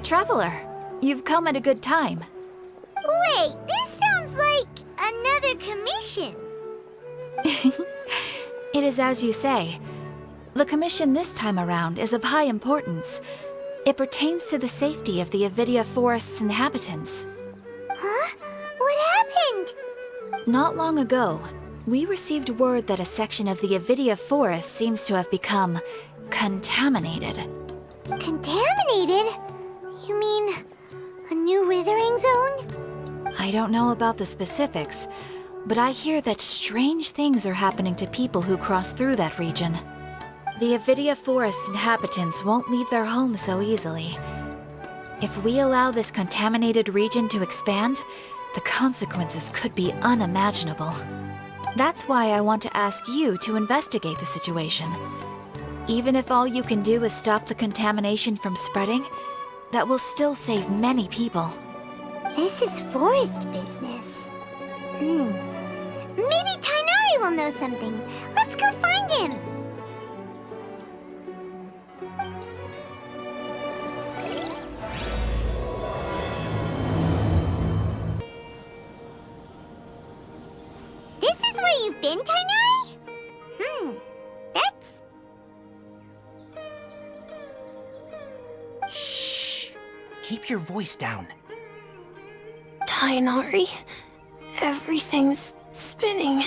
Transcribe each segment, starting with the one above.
Traveler, you've come at a good time. Wait, this sounds like another commission. It is as you say. The commission this time around is of high importance. It pertains to the safety of the Avidia Forest's inhabitants. Huh? What happened? Not long ago, we received word that a section of the Avidia Forest seems to have become contaminated. Contaminated? You mean a new withering zone? I don't know about the specifics, but I hear that strange things are happening to people who cross through that region. The Avidia Forest inhabitants won't leave their homes so easily. If we allow this contaminated region to expand, the consequences could be unimaginable. That's why I want to ask you to investigate the situation. Even if all you can do is stop the contamination from spreading, that will still save many people. This is forest business. Maybe Tighnari will know something. Let's go find him. This is where you've been, Tighnari? That's... Shh! Keep your voice down. Tighnari, everything's spinning.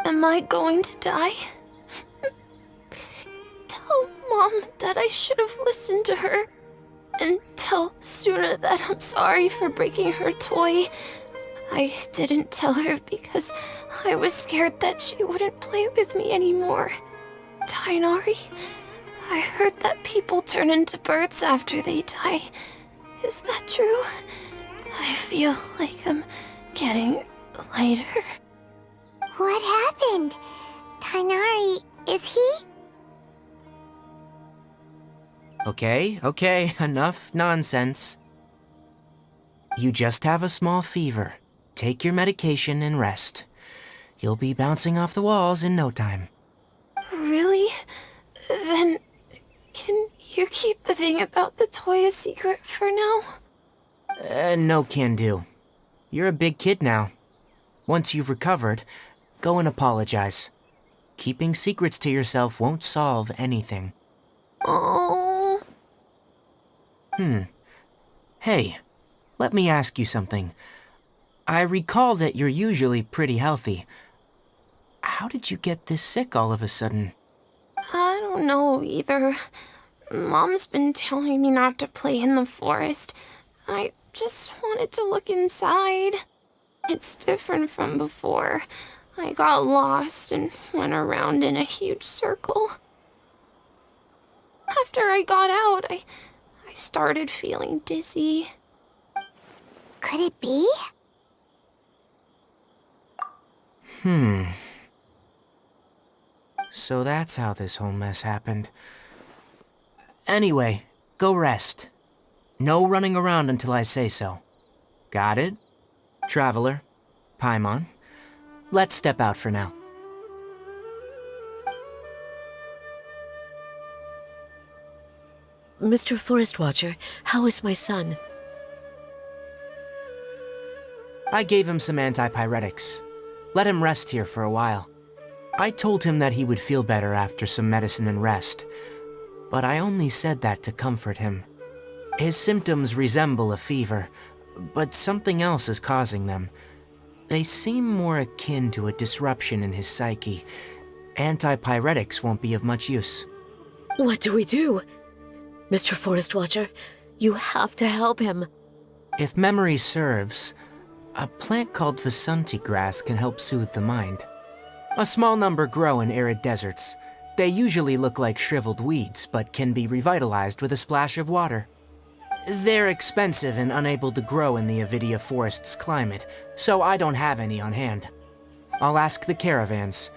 Am I going to die? Tell Mom that I should have listened to her. And tell Suna that I'm sorry for breaking her toy. I didn't tell her because I was scared that she wouldn't play with me anymore. Tighnari, I heard that people turn into birds after they die. Is that true? I feel like I'm getting lighter. What happened? Tighnari, is he? Okay, enough nonsense. You just have a small fever. Take your medication and rest. You'll be bouncing off the walls in no time. Really? Then, can you keep the thing about the toy a secret for now? No can do. You're a big kid now. Once you've recovered, go and apologize. Keeping secrets to yourself won't solve anything. Oh. Hey, let me ask you something. I recall that you're usually pretty healthy. How did you get this sick all of a sudden? I don't know either. Mom's been telling me not to play in the forest. I just wanted to look inside. It's different from before. I got lost and went around in a huge circle. After I got out, I started feeling dizzy. Could it be? So that's how this whole mess happened. Anyway, go rest. No running around until I say so. Got it? Traveler, Paimon, let's step out for now. Mr. Forest Watcher, how is my son? I gave him some antipyretics. Let him rest here for a while. I told him that he would feel better after some medicine and rest, but I only said that to comfort him. His symptoms resemble a fever, but something else is causing them. They seem more akin to a disruption in his psyche. Antipyretics won't be of much use. What do we do? Mr. Forest Watcher, you have to help him. If memory serves, a plant called Vasanti grass can help soothe the mind. A small number grow in arid deserts. They usually look like shriveled weeds, but can be revitalized with a splash of water. They're expensive and unable to grow in the Avidia Forest's climate, so I don't have any on hand. I'll ask the caravans.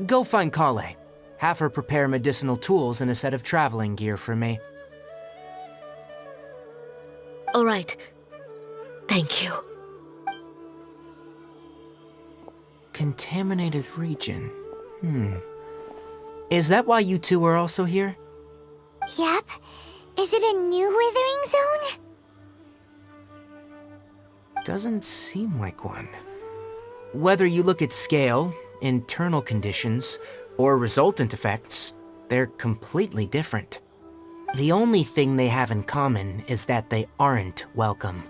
Go find Kale. Have her prepare medicinal tools and a set of traveling gear for me. All right. Thank you. Contaminated region. Is that why you two are also here? Yep. Is it a new withering zone? Doesn't seem like one. Whether you look at scale, internal conditions, or resultant effects, they're completely different. The only thing they have in common is that they aren't welcome.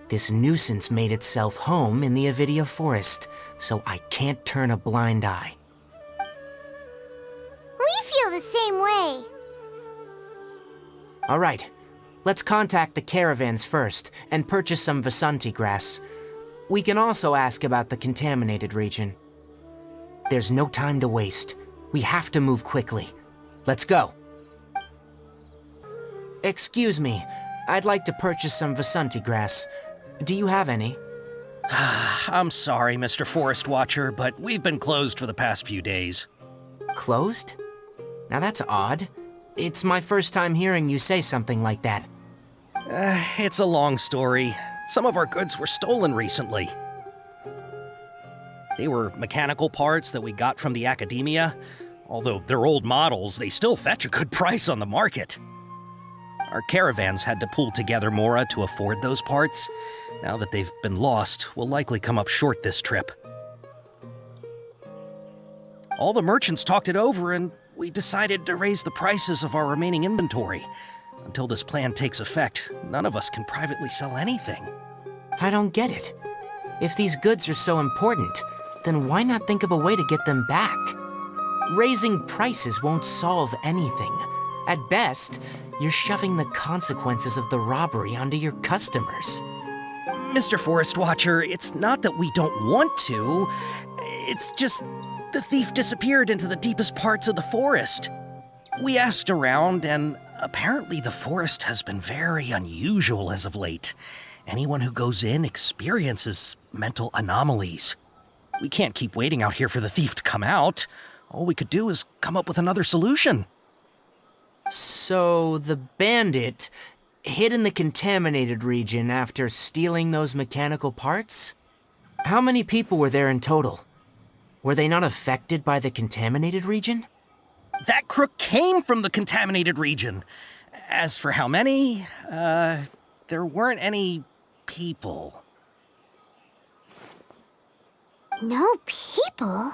This nuisance made itself home in the Avidia forest, so I can't turn a blind eye. We feel the same way. All right, let's contact the caravans first and purchase some Vasanti grass. We can also ask about the contaminated region. There's no time to waste. We have to move quickly. Let's go. Excuse me, I'd like to purchase some Vasanti grass. Do you have any? I'm sorry, Mr. Forest Watcher, but we've been closed for the past few days. Closed? Now that's odd. It's my first time hearing you say something like that. It's a long story. Some of our goods were stolen recently. They were mechanical parts that we got from the academia. Although they're old models, they still fetch a good price on the market. Our caravans had to pull together more to afford those parts. Now that they've been lost, we'll likely come up short this trip. All the merchants talked it over, and we decided to raise the prices of our remaining inventory. Until this plan takes effect, none of us can privately sell anything. I don't get it. If these goods are so important, then why not think of a way to get them back? Raising prices won't solve anything. At best, you're shoving the consequences of the robbery onto your customers. Mr. Forest Watcher, it's not that we don't want to. It's just the thief disappeared into the deepest parts of the forest. We asked around, and apparently the forest has been very unusual as of late. Anyone who goes in experiences mental anomalies. We can't keep waiting out here for the thief to come out. All we could do is come up with another solution. So the bandit hid in the contaminated region after stealing those mechanical parts? How many people were there in total? Were they not affected by the contaminated region? That crook came from the contaminated region. As for how many, there weren't any people. No people?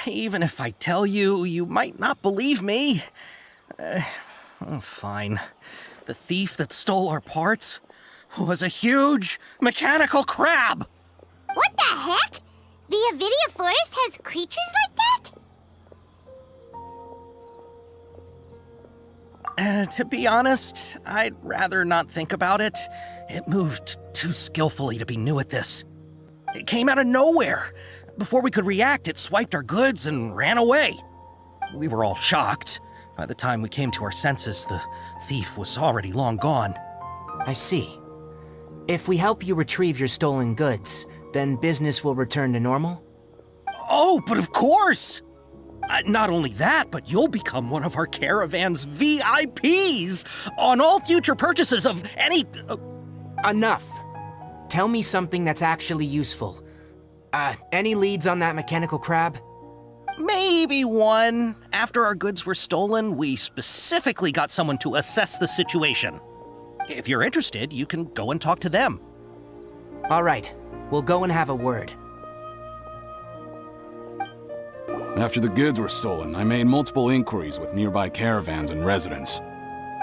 Even if I tell you, you might not believe me. Fine. The thief that stole our parts was a huge mechanical crab! What the heck? The Avidia forest has creatures like that? To be honest, I'd rather not think about it. It moved too skillfully to be new at this. It came out of nowhere. Before we could react, it swiped our goods and ran away. We were all shocked. By the time we came to our senses, the thief was already long gone. I see. If we help you retrieve your stolen goods, then business will return to normal? Oh, but of course! Not only that, but you'll become one of our caravan's VIPs on all future purchases of any... Enough. Tell me something that's actually useful. Any leads on that mechanical crab? Maybe one. After our goods were stolen, we specifically got someone to assess the situation. If you're interested, you can go and talk to them. All right, we'll go and have a word. After the goods were stolen, I made multiple inquiries with nearby caravans and residents.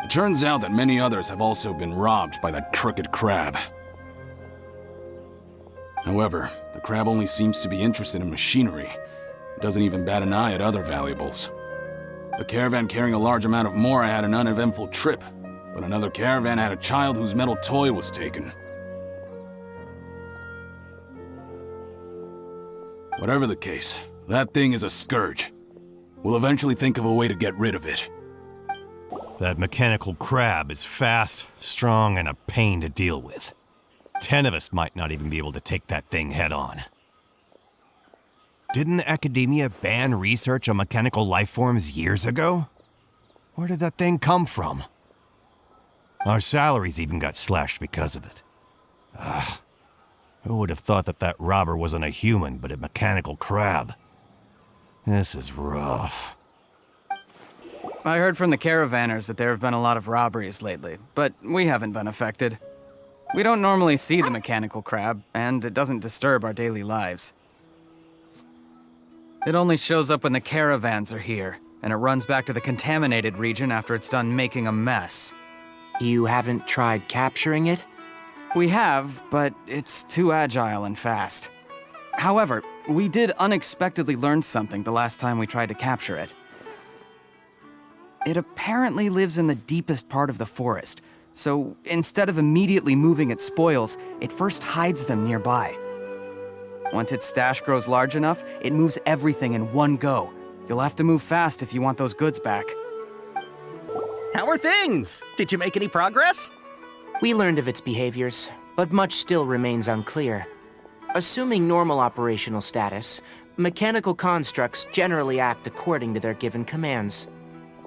It turns out that many others have also been robbed by that crooked crab. However, the crab only seems to be interested in machinery. It doesn't even bat an eye at other valuables. A caravan carrying a large amount of mora had an uneventful trip, but another caravan had a child whose metal toy was taken. Whatever the case, that thing is a scourge. We'll eventually think of a way to get rid of it. That mechanical crab is fast, strong, and a pain to deal with. 10 of us might not even be able to take that thing head on. Didn't the academia ban research on mechanical life forms years ago? Where did that thing come from? Our salaries even got slashed because of it. Who would have thought that that robber wasn't a human, but a mechanical crab? This is rough. I heard from the caravanners that there have been a lot of robberies lately, but we haven't been affected. We don't normally see the mechanical crab, and it doesn't disturb our daily lives. It only shows up when the caravans are here, and it runs back to the contaminated region after it's done making a mess. You haven't tried capturing it? We have, but it's too agile and fast. However, we did unexpectedly learn something the last time we tried to capture it. It apparently lives in the deepest part of the forest, so instead of immediately moving its spoils, it first hides them nearby. Once its stash grows large enough, it moves everything in one go. You'll have to move fast if you want those goods back. How are things? Did you make any progress? We learned of its behaviors, but much still remains unclear. Assuming normal operational status, mechanical constructs generally act according to their given commands.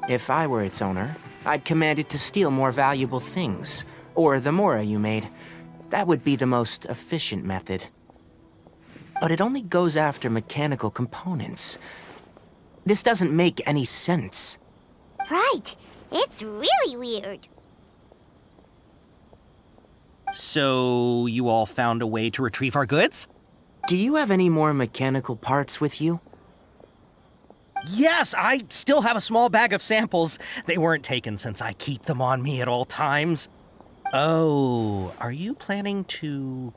If I were its owner, I'd command it to steal more valuable things, or the mora you made. That would be the most efficient method. But it only goes after mechanical components. This doesn't make any sense. Right. It's really weird. So, you all found a way to retrieve our goods? Do you have any more mechanical parts with you? Yes, I still have a small bag of samples. They weren't taken since I keep them on me at all times. Oh, are you planning to...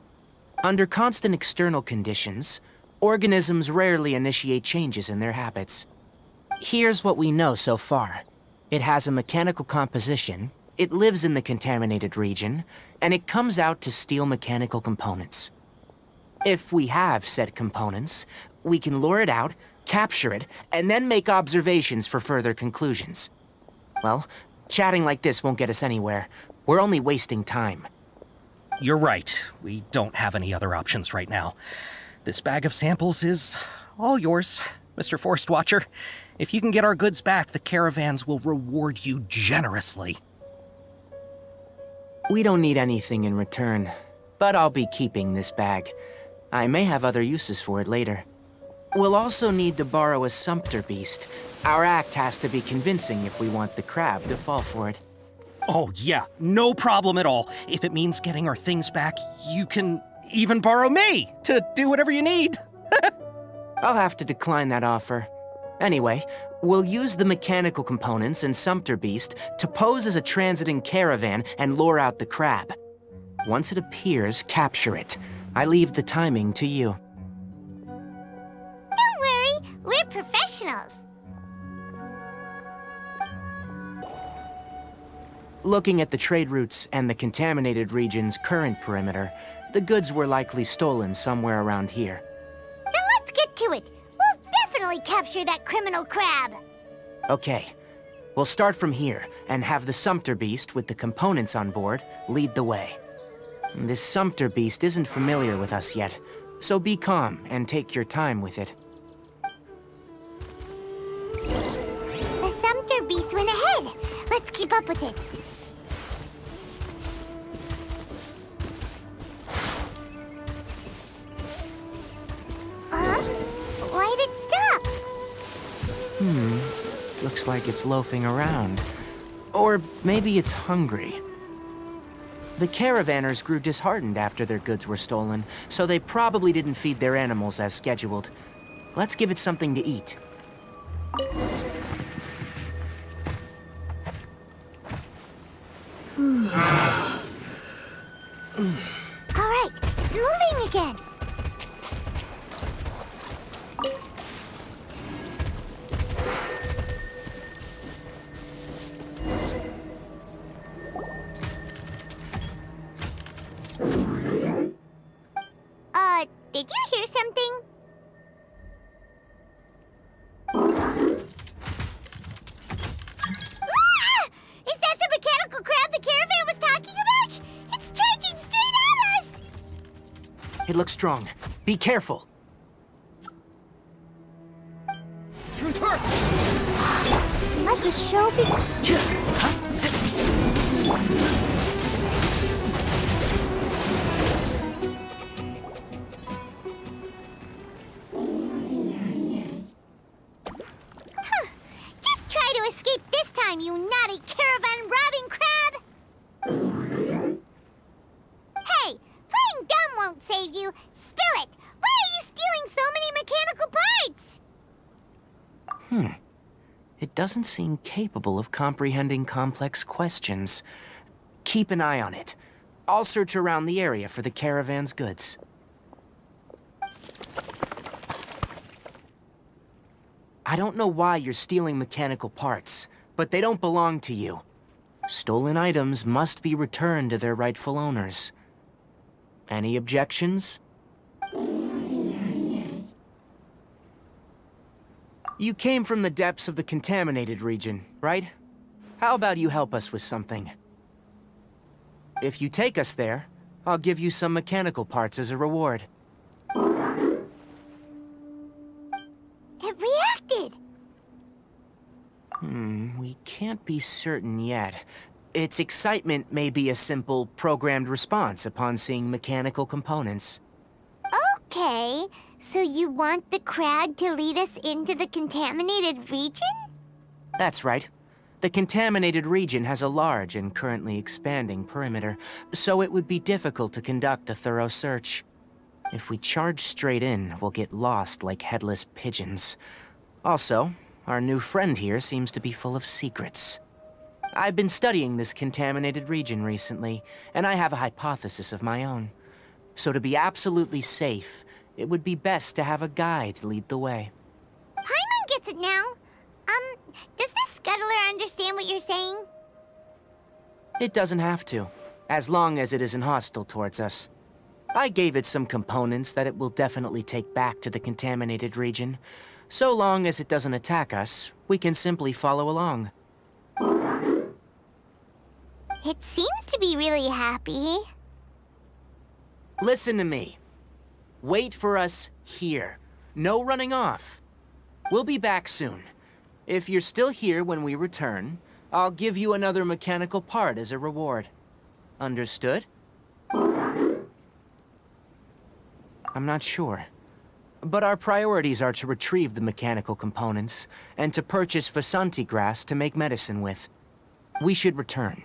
Under constant external conditions, organisms rarely initiate changes in their habits. Here's what we know so far. It has a mechanical composition, it lives in the contaminated region, and it comes out to steal mechanical components. If we have said components, we can lure it out, capture it, and then make observations for further conclusions. Well, chatting like this won't get us anywhere. We're only wasting time. You're right. We don't have any other options right now. This bag of samples is all yours, Mr. Forest Watcher. If you can get our goods back, the caravans will reward you generously. We don't need anything in return, but I'll be keeping this bag. I may have other uses for it later. We'll also need to borrow a sumpter beast. Our act has to be convincing if we want the crab to fall for it. Oh yeah, no problem at all. If it means getting our things back, you can even borrow me to do whatever you need. I'll have to decline that offer. Anyway, we'll use the mechanical components and sumpter beast to pose as a transiting caravan and lure out the crab. Once it appears, capture it. I leave the timing to you. Don't worry, we're professionals. Looking at the trade routes and the contaminated region's current perimeter, the goods were likely stolen somewhere around here. Then let's get to it. We'll definitely capture that criminal crab. Okay, we'll start from here and have the sumpter beast with the components on board lead the way. This sumpter beast isn't familiar with us yet, so be calm and take your time with it. The sumpter beast went ahead. Let's keep up with it. Why'd it stop? Looks like it's loafing around. Or maybe it's hungry. The caravanners grew disheartened after their goods were stolen, so they probably didn't feed their animals as scheduled. Let's give it something to eat. All right, it's moving again. Did you hear something? Ah! Is that the mechanical crab the caravan was talking about? It's charging straight at us! It looks strong. Be careful. Let the show begin. Just try to escape this time, you naughty caravan robbing crab! Hey, playing dumb won't save you. Spill it! Why are you stealing so many mechanical parts? It doesn't seem capable of comprehending complex questions. Keep an eye on it. I'll search around the area for the caravan's goods. I don't know why you're stealing mechanical parts, but they don't belong to you. Stolen items must be returned to their rightful owners. Any objections? You came from the depths of the contaminated region, right? How about you help us with something? If you take us there, I'll give you some mechanical parts as a reward. It reacted! We can't be certain yet. Its excitement may be a simple, programmed response upon seeing mechanical components. Okay, so you want the crab to lead us into the contaminated region? That's right. The contaminated region has a large and currently expanding perimeter, so it would be difficult to conduct a thorough search. If we charge straight in, we'll get lost like headless pigeons. Also, our new friend here seems to be full of secrets. I've been studying this contaminated region recently, and I have a hypothesis of my own. So to be absolutely safe, it would be best to have a guide lead the way. Paimon gets it now. Does this scuttler understand what you're saying? It doesn't have to, as long as it isn't hostile towards us. I gave it some components that it will definitely take back to the contaminated region. So long as it doesn't attack us, we can simply follow along. It seems to be really happy. Listen to me. Wait for us here. No running off. We'll be back soon. If you're still here when we return, I'll give you another mechanical part as a reward. Understood? I'm not sure. But our priorities are to retrieve the mechanical components, and to purchase Vasanti grass to make medicine with. We should return.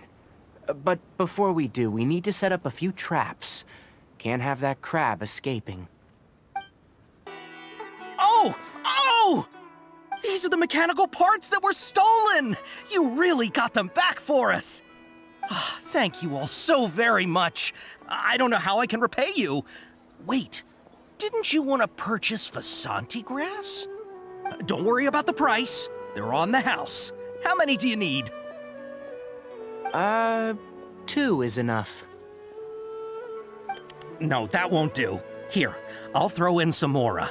But before we do, we need to set up a few traps. Can't have that crab escaping. Oh! Oh! These are the mechanical parts that were stolen! You really got them back for us! Thank you all so very much. I don't know how I can repay you. Wait, didn't you want to purchase Vasanti grass? Don't worry about the price. They're on the house. How many do you need? 2 is enough. No, that won't do. Here, I'll throw in some more.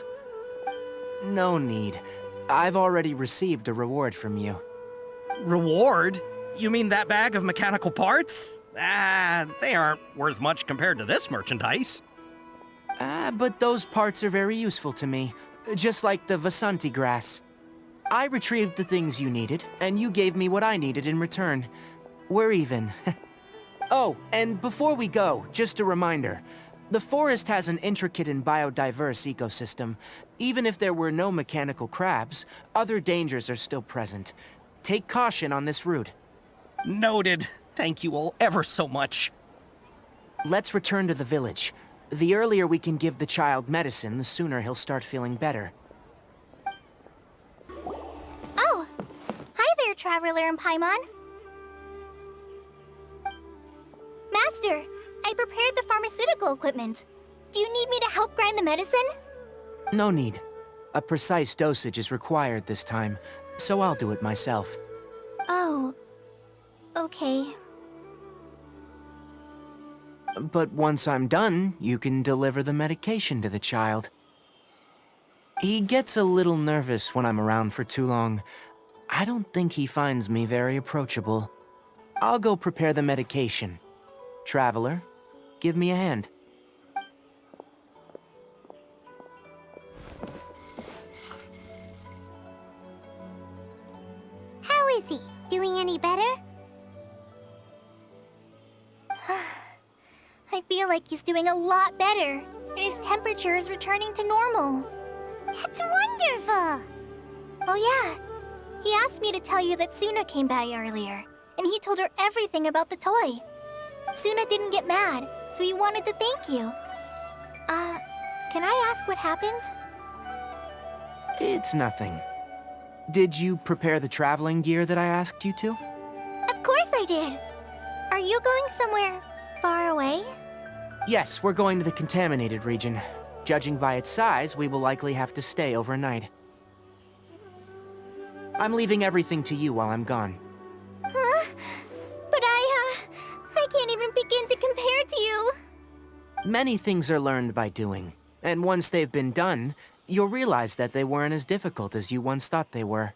No need. I've already received a reward from you. Reward? You mean that bag of mechanical parts? They aren't worth much compared to this merchandise. But those parts are very useful to me, just like the Vasanti grass. I retrieved the things you needed, and you gave me what I needed in return. We're even. Oh, and before we go, just a reminder. The forest has an intricate and biodiverse ecosystem. Even if there were no mechanical crabs, other dangers are still present. Take caution on this route. Noted. Thank you all ever so much. Let's return to the village. The earlier we can give the child medicine, the sooner he'll start feeling better. Oh! Hi there, Traveler and Paimon. Master, I prepared the pharmaceutical equipment. Do you need me to help grind the medicine? No need. A precise dosage is required this time, so I'll do it myself. Oh. Okay. But once I'm done, you can deliver the medication to the child. He gets a little nervous when I'm around for too long. I don't think he finds me very approachable. I'll go prepare the medication. Traveler, give me a hand. How is he? Doing any better? I feel like he's doing a lot better, and his temperature is returning to normal. That's wonderful! Oh yeah, He asked me to tell you that Suna came by earlier, and he told her everything about the toy. Suna didn't get mad, so he wanted to thank you. Can I ask what happened? It's nothing. Did you prepare the traveling gear that I asked you to? Of course I did. Are you going somewhere far away? Yes, we're going to the contaminated region. Judging by its size, we will likely have to stay overnight. I'm leaving everything to you while I'm gone. Huh? But I can't even begin to compare to you. Many things are learned by doing, and once they've been done, you'll realize that they weren't as difficult as you once thought they were.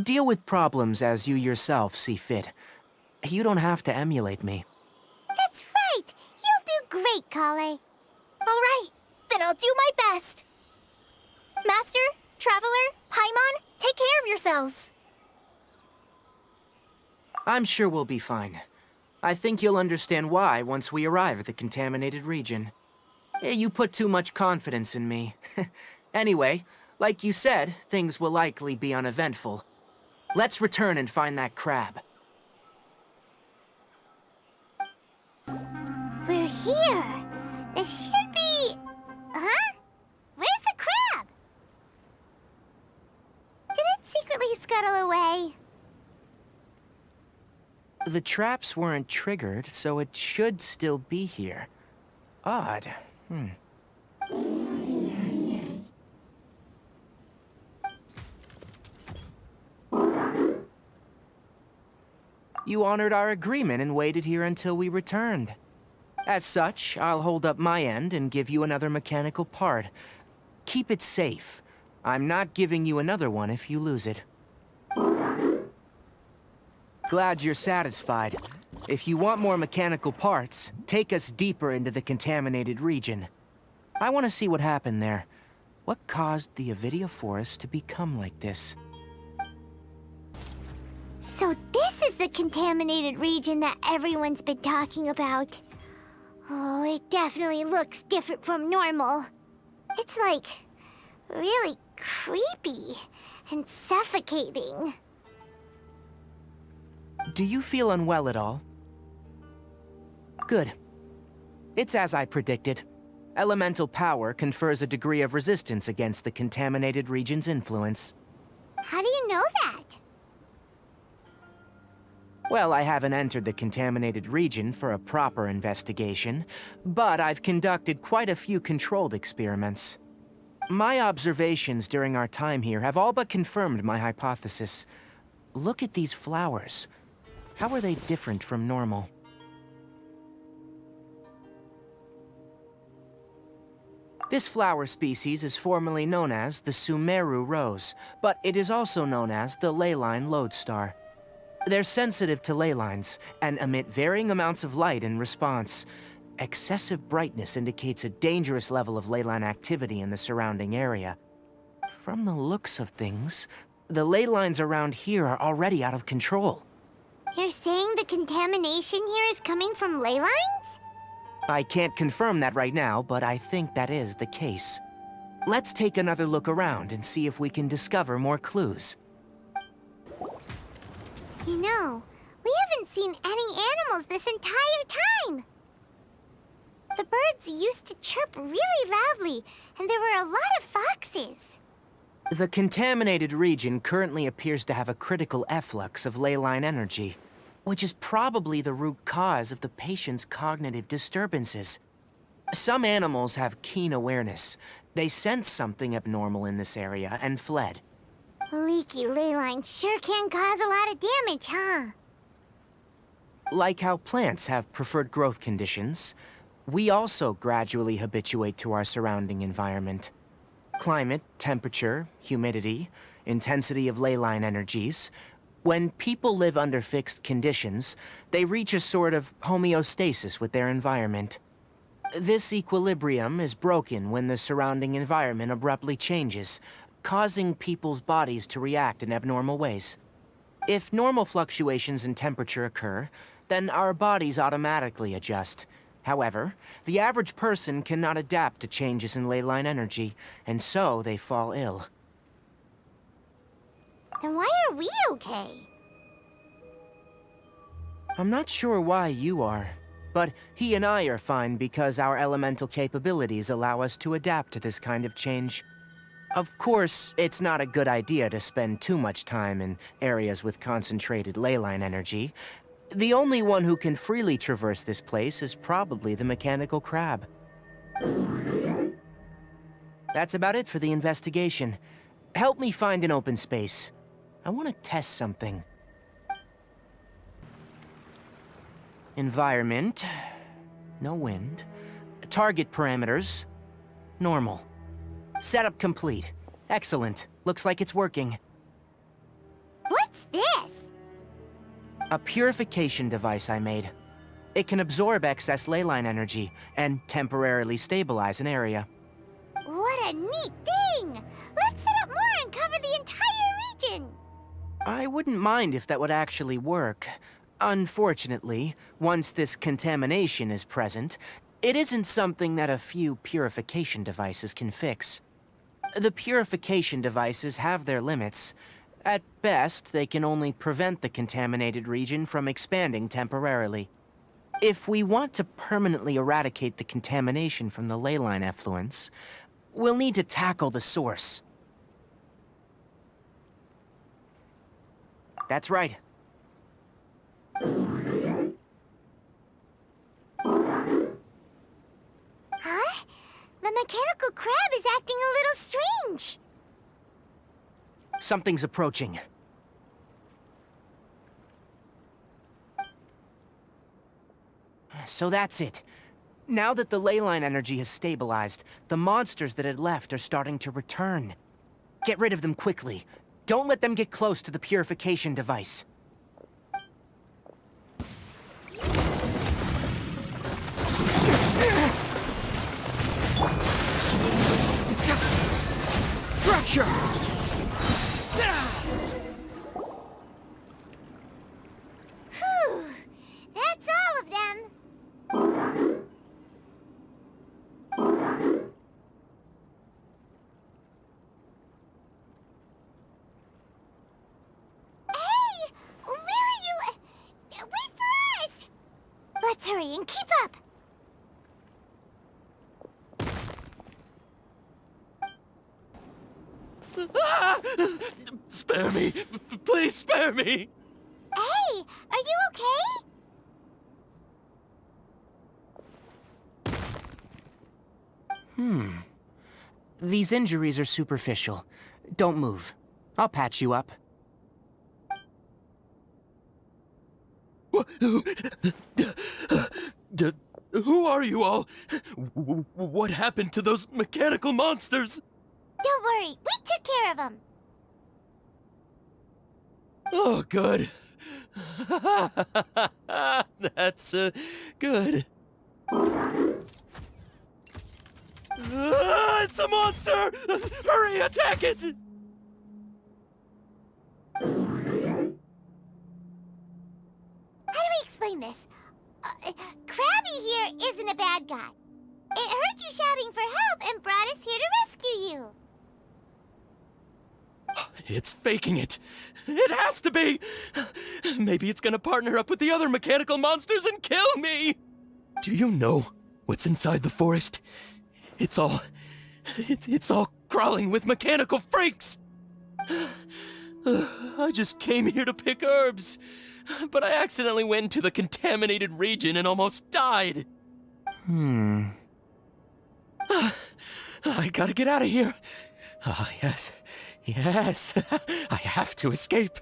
Deal with problems as you yourself see fit. You don't have to emulate me. That's right. You'll do great, Kale. All right, then I'll do my best. Master, Traveler, Paimon, take care of yourselves. I'm sure we'll be fine. I think you'll understand why once we arrive at the contaminated region. You put too much confidence in me. Anyway, like you said, things will likely be uneventful. Let's return and find that crab. We're here. It should be... Huh? Where's the crab? Did it secretly scuttle away? The traps weren't triggered, so it should still be here. Odd. You honored our agreement and waited here until we returned. As such, I'll hold up my end and give you another mechanical part. Keep it safe. I'm not giving you another one if you lose it. Glad you're satisfied. If you want more mechanical parts, take us deeper into the contaminated region. I want to see what happened there. What caused the Avidia forest to become like this? So this is the contaminated region that everyone's been talking about. Oh, it definitely looks different from normal. It's like really creepy and suffocating. Do you feel unwell at all? Good. It's as I predicted. Elemental power confers a degree of resistance against the contaminated region's influence. How do you know that? Well, I haven't entered the contaminated region for a proper investigation, but I've conducted quite a few controlled experiments. My observations during our time here have all but confirmed my hypothesis. Look at these flowers. How are they different from normal? This flower species is formerly known as the Sumeru rose, but it is also known as the leyline lodestar. They're sensitive to ley lines and emit varying amounts of light in response. Excessive brightness indicates a dangerous level of ley line activity in the surrounding area. From the looks of things, the ley lines around here are already out of control. You're saying the contamination here is coming from ley lines? I can't confirm that right now, but I think that is the case. Let's take another look around and see if we can discover more clues. You know, we haven't seen any animals this entire time. The birds used to chirp really loudly, and there were a lot of foxes. The contaminated region currently appears to have a critical efflux of ley line energy, which is probably the root cause of the patient's cognitive disturbances. Some animals have keen awareness. They sensed something abnormal in this area and fled. Leaky ley lines sure can cause a lot of damage, huh? Like how plants have preferred growth conditions, we also gradually habituate to our surrounding environment. Climate, temperature, humidity, intensity of ley line energies. When people live under fixed conditions, they reach a sort of homeostasis with their environment. This equilibrium is broken when the surrounding environment abruptly changes, causing people's bodies to react in abnormal ways. If normal fluctuations in temperature occur, then our bodies automatically adjust. However, the average person cannot adapt to changes in ley line energy, and so they fall ill. Then why are we okay? I'm not sure why you are, but he and I are fine because our elemental capabilities allow us to adapt to this kind of change. Of course, it's not a good idea to spend too much time in areas with concentrated ley line energy. The only one who can freely traverse this place is probably the mechanical crab. That's about it for the investigation. Help me find an open space. I want to test something. Environment. No wind. Target parameters. Normal. Setup complete. Excellent. Looks like it's working. What's this? A purification device I made. It can absorb excess ley line energy and temporarily stabilize an area. What a neat thing! Let's set up more and cover the entire region! I wouldn't mind if that would actually work. Unfortunately, once this contamination is present, it isn't something that a few purification devices can fix. The purification devices have their limits. At best, they can only prevent the contaminated region from expanding temporarily. If we want to permanently eradicate the contamination from the ley line effluents, we'll need to tackle the source. That's right. Huh? The mechanical crab is acting a little strange. Something's approaching. So that's it. Now that the ley line energy has stabilized, the monsters that had left are starting to return. Get rid of them quickly. Don't let them get close to the purification device. Fracture! Whew! That's all of them. Hey! Where are you? Wait for us! Let's hurry and keep up. Spare me! Please spare me! Hey! Are you okay? These injuries are superficial. Don't move. I'll patch you up. Who are you all? What happened to those mechanical monsters? Don't worry, we took care of them. Oh, good. That's good. It's a monster! Hurry, attack it! How do we explain this? Krabby here isn't a bad guy. It heard you shouting for help and brought us here to rescue you. It's faking it. It has to be. Maybe it's gonna partner up with the other mechanical monsters and kill me. Do you know what's inside the forest? It's all crawling with mechanical freaks. I just came here to pick herbs, but I accidentally went into the contaminated region and almost died. I gotta get out of here. Ah, yes. Yes, I have to escape.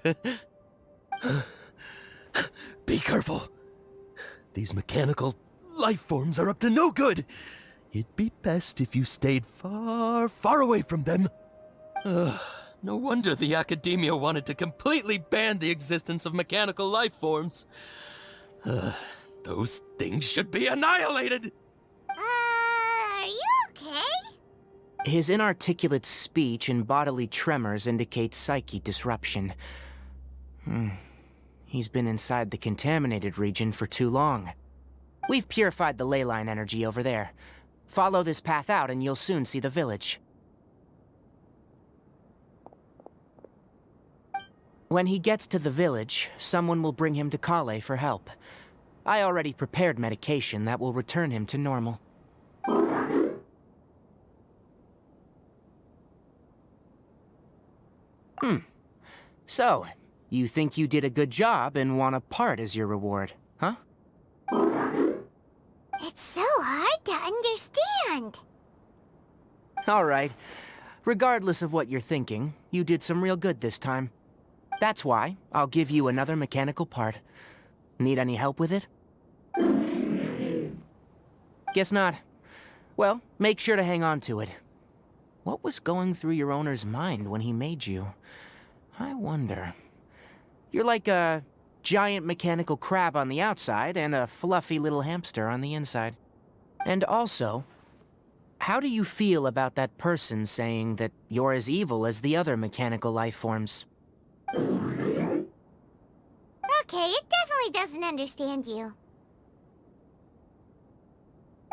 Be careful. These mechanical life forms are up to no good. It'd be best if you stayed far, far away from them. No wonder the academia wanted to completely ban the existence of mechanical life forms. Those things should be annihilated. Are you okay? His inarticulate speech and bodily tremors indicate psyche disruption. He's been inside the contaminated region for too long. We've purified the ley line energy over there. Follow this path out and you'll soon see the village. When he gets to the village, someone will bring him to Kale for help. I already prepared medication that will return him to normal. So, you think you did a good job and want a part as your reward, huh? It's so hard to understand. Alright. Regardless of what you're thinking, you did some real good this time. That's why I'll give you another mechanical part. Need any help with it? Guess not. Well, make sure to hang on to it. What was going through your owner's mind when he made you? I wonder. You're like a giant mechanical crab on the outside and a fluffy little hamster on the inside. And also, how do you feel about that person saying that you're as evil as the other mechanical life forms? Okay, it definitely doesn't understand you.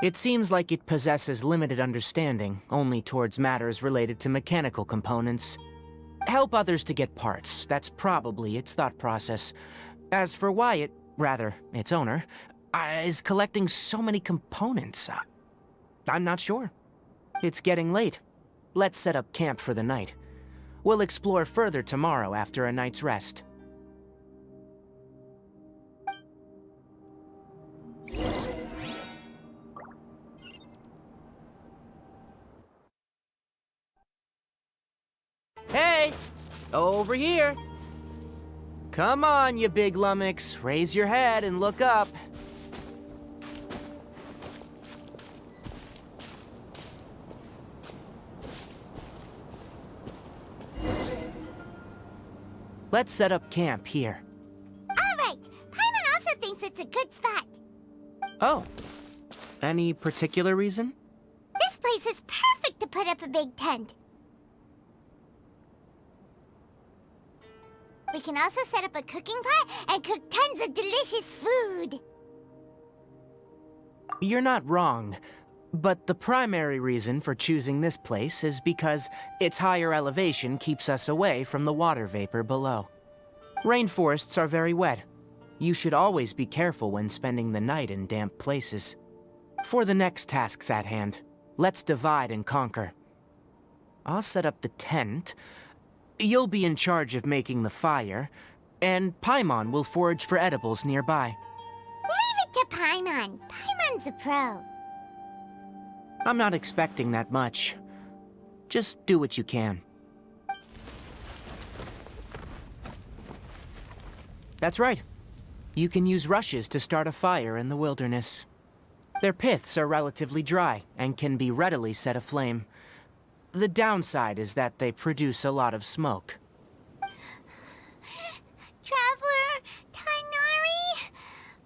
It seems like it possesses limited understanding, only towards matters related to mechanical components. Help others to get parts, that's probably its thought process. As for why it, rather, its owner, is collecting so many components, I'm not sure. It's getting late. Let's set up camp for the night. We'll explore further tomorrow after a night's rest. Hey! Over here! Come on, you big lummox. Raise your head and look up. Let's set up camp here. All right, Paimon also thinks it's a good spot. Oh. Any particular reason? This place is perfect to put up a big tent. We can also set up a cooking pot and cook tons of delicious food. You're not wrong, but the primary reason for choosing this place is because its higher elevation keeps us away from the water vapor below. Rainforests are very wet. You should always be careful when spending the night in damp places. For the next tasks at hand, let's divide and conquer. I'll set up the tent. You'll be in charge of making the fire, and Paimon will forage for edibles nearby. Leave it to Paimon. Paimon's a pro. I'm not expecting that much. Just do what you can. That's right. You can use rushes to start a fire in the wilderness. Their piths are relatively dry and can be readily set aflame. The downside is that they produce a lot of smoke. Traveler, Tighnari,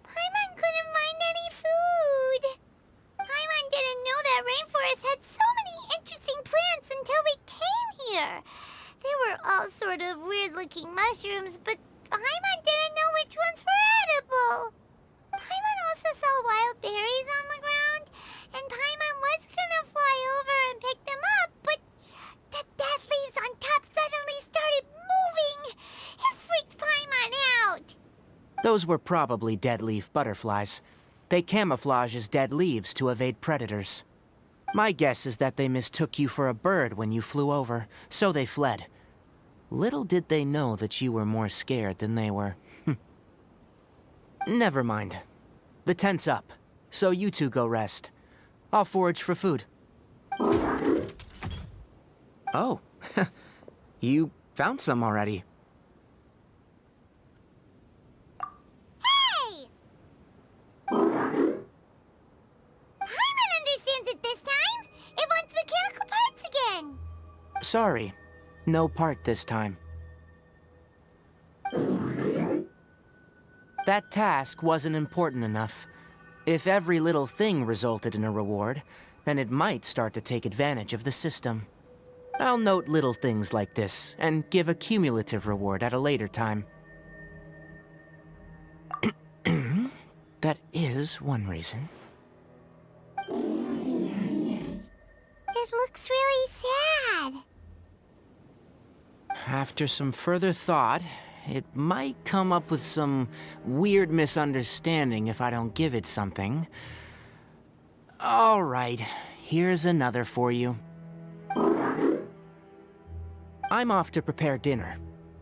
Paimon couldn't find any food. Paimon didn't know that rainforest had so many interesting plants until we came here. They were all sort of weird-looking mushrooms, but Paimon didn't know which ones were edible. Paimon also saw wild berries on the ground, and Paimon was gonna fly over and pick them up, but the dead leaves on top suddenly started moving. It freaked Paimon out. Those were probably dead leaf butterflies. They camouflage as dead leaves to evade predators. My guess is that they mistook you for a bird when you flew over, so they fled. Little did they know that you were more scared than they were. Never mind. The tent's up, so you two go rest. I'll forage for food. Oh, you found some already. Hey! Paimon understands it this time. It wants mechanical parts again. Sorry, no part this time. That task wasn't important enough. If every little thing resulted in a reward, then it might start to take advantage of the system. I'll note little things like this, and give a cumulative reward at a later time. That is one reason. It looks really sad. After some further thought, it might come up with some weird misunderstanding if I don't give it something. All right, here's another for you. I'm off to prepare dinner.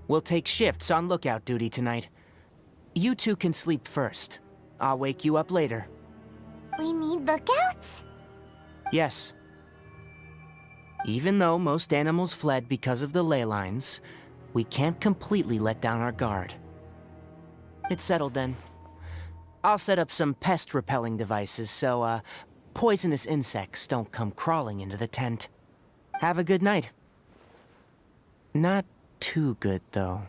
We'll take shifts on lookout duty tonight. You two can sleep first. I'll wake you up later. We need lookouts? Yes. Even though most animals fled because of the ley lines, we can't completely let down our guard. It's settled then. I'll set up some pest-repelling devices so, poisonous insects don't come crawling into the tent. Have a good night. Not too good, though.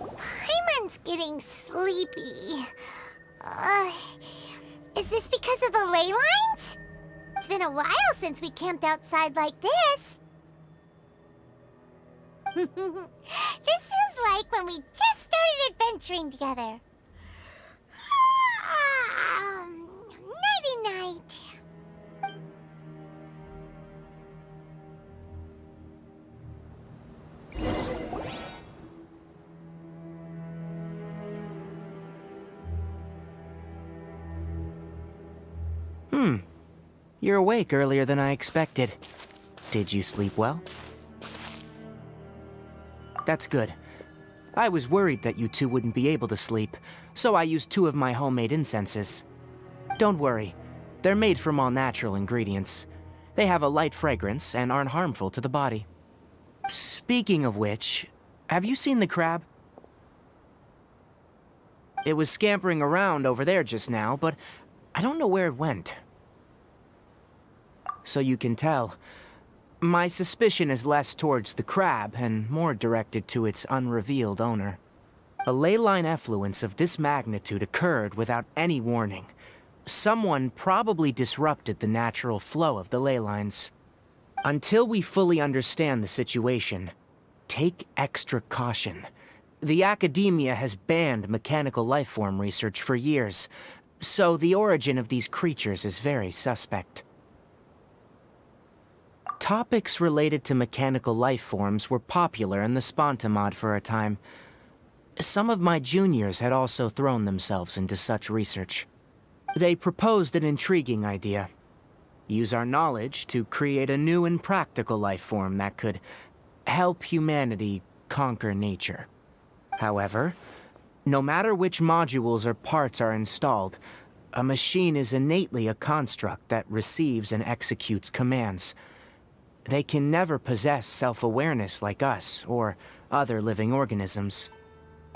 Paimon's getting sleepy. Is this because of the ley lines? It's been a while since we camped outside like this. This feels like when we just started adventuring together. Nighty-night. You're awake earlier than I expected. Did you sleep well? That's good. I was worried that you two wouldn't be able to sleep, so I used 2 of my homemade incenses. Don't worry, they're made from all natural ingredients. They have a light fragrance and aren't harmful to the body. Speaking of which, have you seen the crab? It was scampering around over there just now, but I don't know where it went. So you can tell, my suspicion is less towards the crab and more directed to its unrevealed owner. A ley line effluence of this magnitude occurred without any warning. Someone probably disrupted the natural flow of the ley lines. Until we fully understand the situation, take extra caution. The academia has banned mechanical lifeform research for years, so the origin of these creatures is very suspect. Topics related to mechanical lifeforms were popular in the Spontamod for a time. Some of my juniors had also thrown themselves into such research. They proposed an intriguing idea. Use our knowledge to create a new and practical lifeform that could help humanity conquer nature. However, no matter which modules or parts are installed, a machine is innately a construct that receives and executes commands. They can never possess self-awareness like us or other living organisms.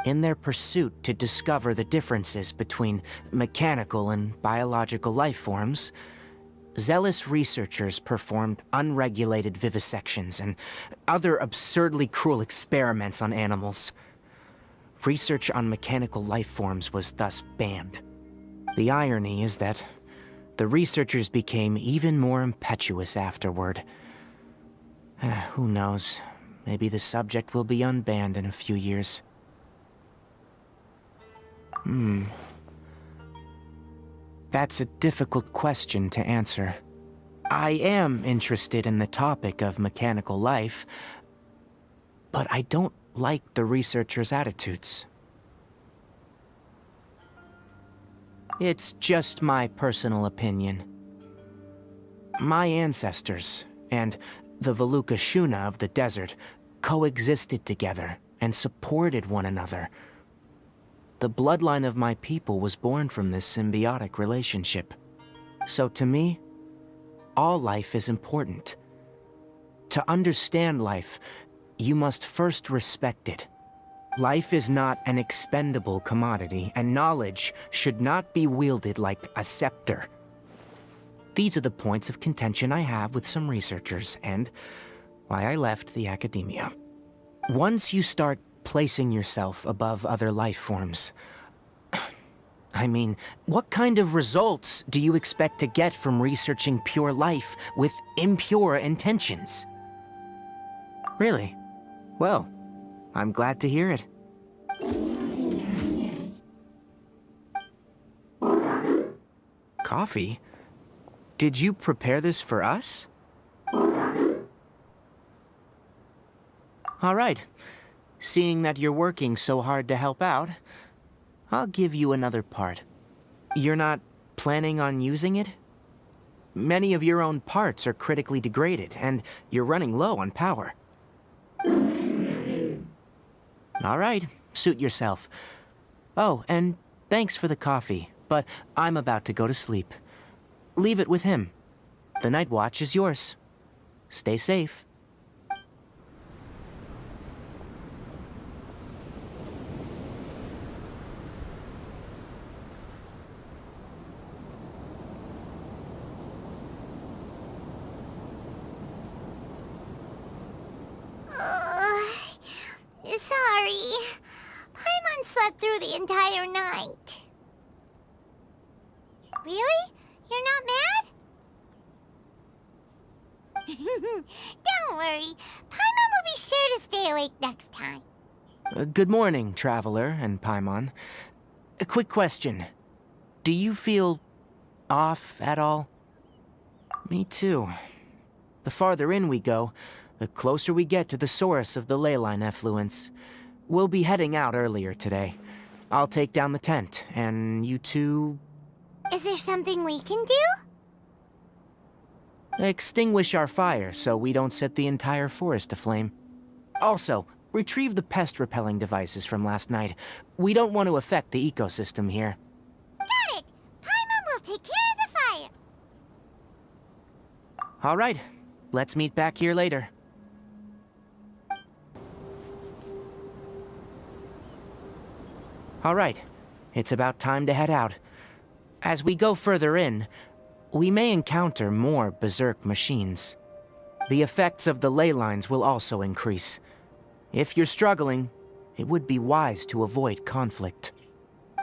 In their pursuit to discover the differences between mechanical and biological life forms, zealous researchers performed unregulated vivisections and other absurdly cruel experiments on animals. Research on mechanical life forms was thus banned. The irony is that the researchers became even more impetuous afterward. Who knows? Maybe the subject will be unbanned in a few years. That's a difficult question to answer. I am interested in the topic of mechanical life, but I don't like the researchers' attitudes. It's just my personal opinion. My ancestors, and the Veluca Shuna of the desert, coexisted together and supported one another. The bloodline of my people was born from this symbiotic relationship. So to me, all life is important. To understand life, you must first respect it. Life is not an expendable commodity, and knowledge should not be wielded like a scepter. These are the points of contention I have with some researchers, and why I left the academia. Once you start placing yourself above other life forms, I mean, what kind of results do you expect to get from researching pure life with impure intentions? Really? Well, I'm glad to hear it. Coffee? Did you prepare this for us? All right. Seeing that you're working so hard to help out, I'll give you another part. You're not planning on using it? Many of your own parts are critically degraded, and you're running low on power. All right, suit yourself. Oh, and thanks for the coffee, but I'm about to go to sleep. Leave it with him. The night watch is yours. Stay safe. Sorry. Paimon slept through the entire night. Really? You're not mad? Don't worry. Paimon will be sure to stay awake next time. Good morning, Traveler and Paimon. A quick question. Do you feel off at all? Me too. The farther in we go, the closer we get to the source of the leyline effluence. We'll be heading out earlier today. I'll take down the tent, and you two... Is there something we can do? extinguish our fire so we don't set the entire forest aflame. Also, retrieve the pest-repelling devices from last night. We don't want to affect the ecosystem here. Got it! Paimon will take care of the fire. All right, let's meet back here later. All right, it's about time to head out. As we go further in, we may encounter more berserk machines. The effects of the ley lines will also increase. If you're struggling, it would be wise to avoid conflict.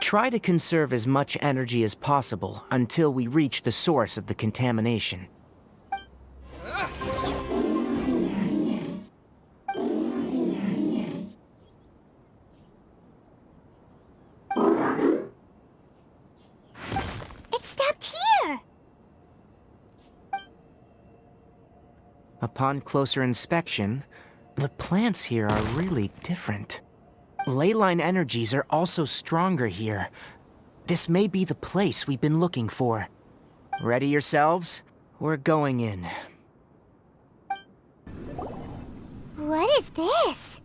Try to conserve as much energy as possible until we reach the source of the contamination. It stopped here! Upon closer inspection, the plants here are really different. Leyline energies are also stronger here. This may be the place we've been looking for. Ready yourselves? We're going in. What is this?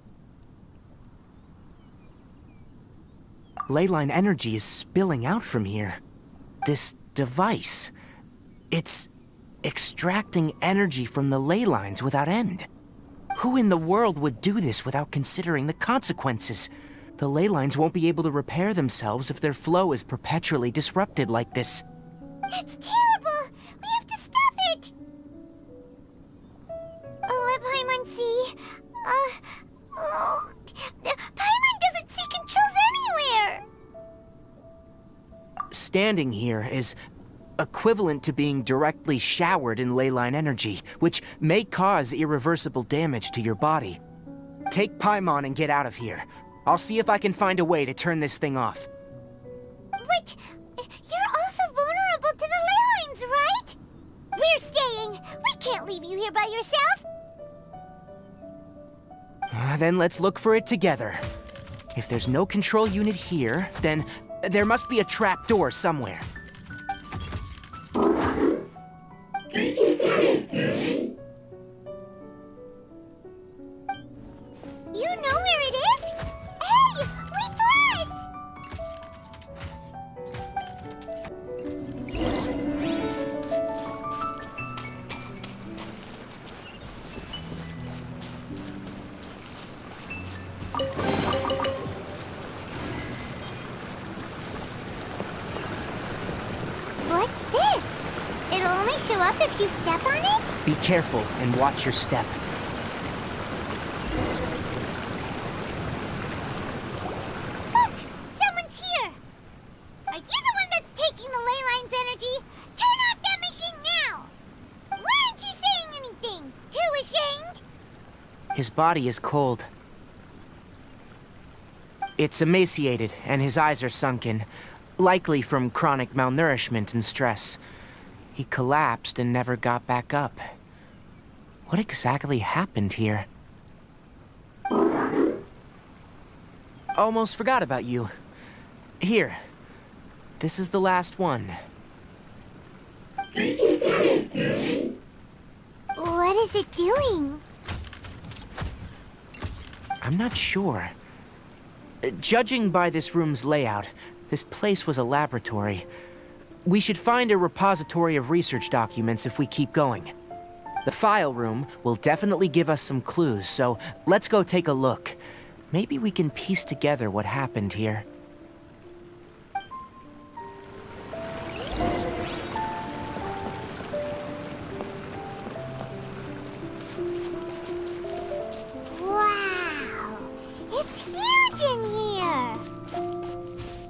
Leyline energy is spilling out from here. This device, it's extracting energy from the ley lines without end. Who in the world would do this without considering the consequences? The ley lines won't be able to repair themselves if their flow is perpetually disrupted like this. That's terrible! We have to stop it! Let Paimon see. Paimon doesn't see controls anywhere! Standing here is equivalent to being directly showered in leyline energy, which may cause irreversible damage to your body. Take Paimon and get out of here. I'll see if I can find a way to turn this thing off. But you're also vulnerable to the ley lines, right? We're staying. We can't leave you here by yourself. Then let's look for it together. If there's no control unit here, then there must be a trap door somewhere. You know where it is? Hey, wait for us! What's this? It'll only show up if you step on it? Be careful and watch your step. Look! Someone's here! Are you the one that's taking the ley line's energy? Turn off that machine now! Why aren't you saying anything? Too ashamed? His body is cold. It's emaciated, and his eyes are sunken, likely from chronic malnourishment and stress. He collapsed and never got back up. What exactly happened here? almost forgot about you. Here. This is the last one. What is it doing? I'm not sure. Judging by this room's layout, this place was a laboratory. We should find a repository of research documents if we keep going. The file room will definitely give us some clues, so let's go take a look. Maybe we can piece together what happened here. Wow! It's huge in here!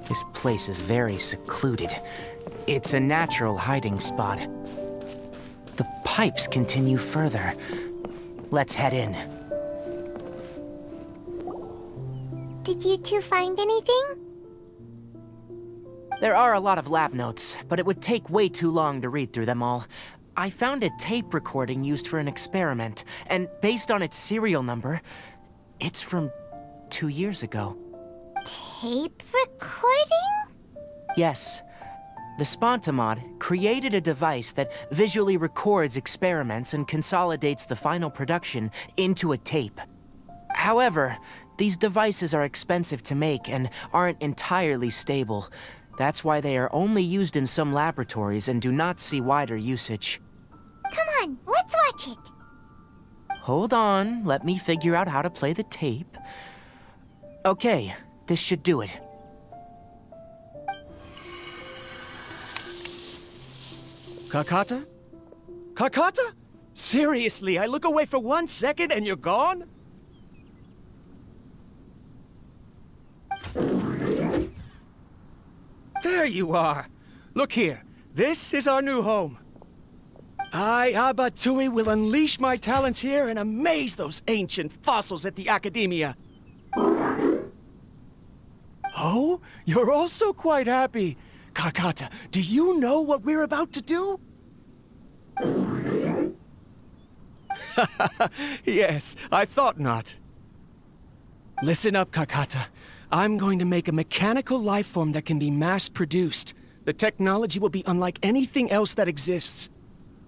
This place is very secluded. It's a natural hiding spot. The pipes continue further. Let's head in. Did you two find anything? There are a lot of lab notes, but it would take way too long to read through them all. I found a tape recording used for an experiment, and based on its serial number, it's from 2 years ago. Tape recording? Yes. The Spontamod created a device that visually records experiments and consolidates the final production into a tape. However, these devices are expensive to make and aren't entirely stable. That's why they are only used in some laboratories and do not see wider usage. Come on, let's watch it. Hold on, let me figure out how to play the tape. Okay, this should do it. Kakata? Kakata? Seriously, I look away for 1 second and you're gone? There you are. Look here. This is our new home. I, Abatui, will unleash my talents here and amaze those ancient fossils at the Academia. Oh, you're also quite happy. Kakata, do you know what we're about to do? Yes, I thought not. Listen up, Kakata. I'm going to make a mechanical life form that can be mass-produced. The technology will be unlike anything else that exists.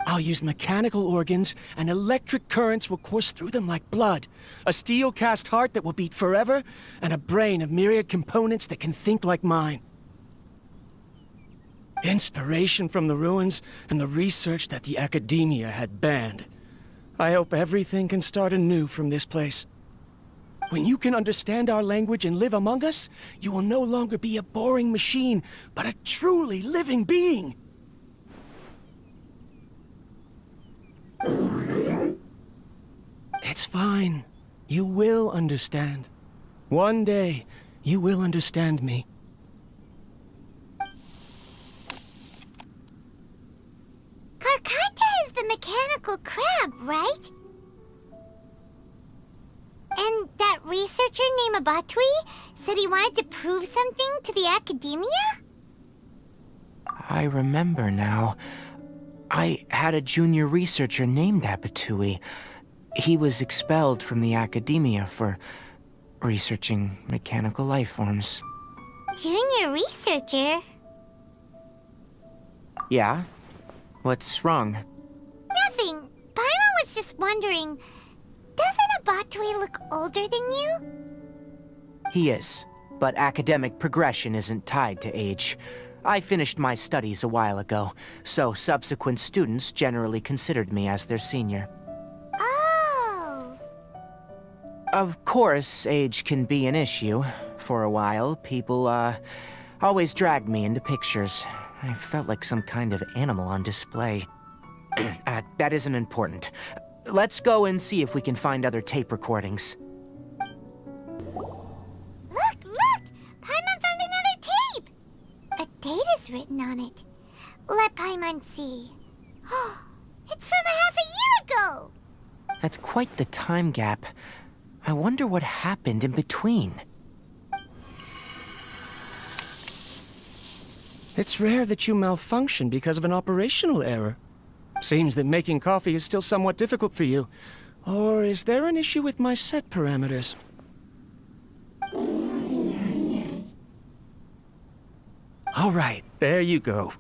I'll use mechanical organs, and electric currents will course through them like blood. A steel-cast heart that will beat forever, and a brain of myriad components that can think like mine. Inspiration from the ruins and the research that the Academia had banned. I hope everything can start anew from this place. When you can understand our language and live among us, you will no longer be a boring machine, but a truly living being. It's fine. You will understand. One day, you will understand me. Karkata is the mechanical crab, right? And that researcher named Abatui said he wanted to prove something to the Academia? I remember now. I had a junior researcher named Abatui. He was expelled from the Academia for researching mechanical life forms. Junior researcher? Yeah? What's wrong? Nothing. Paimon was just wondering, doesn't Abatui look older than you? He is, but academic progression isn't tied to age. I finished my studies a while ago, so subsequent students generally considered me as their senior. Oh! Of course, age can be an issue. For a while, people, always dragged me into pictures. I felt like some kind of animal on display. That isn't important. Let's go and see if we can find other tape recordings. Look! Paimon found another tape! A date is written on it. Let Paimon see. Oh, it's from half a year ago! That's quite the time gap. I wonder what happened in between. It's rare that you malfunction because of an operational error. Seems that making coffee is still somewhat difficult for you. Or is there an issue with my set parameters? All right, there you go.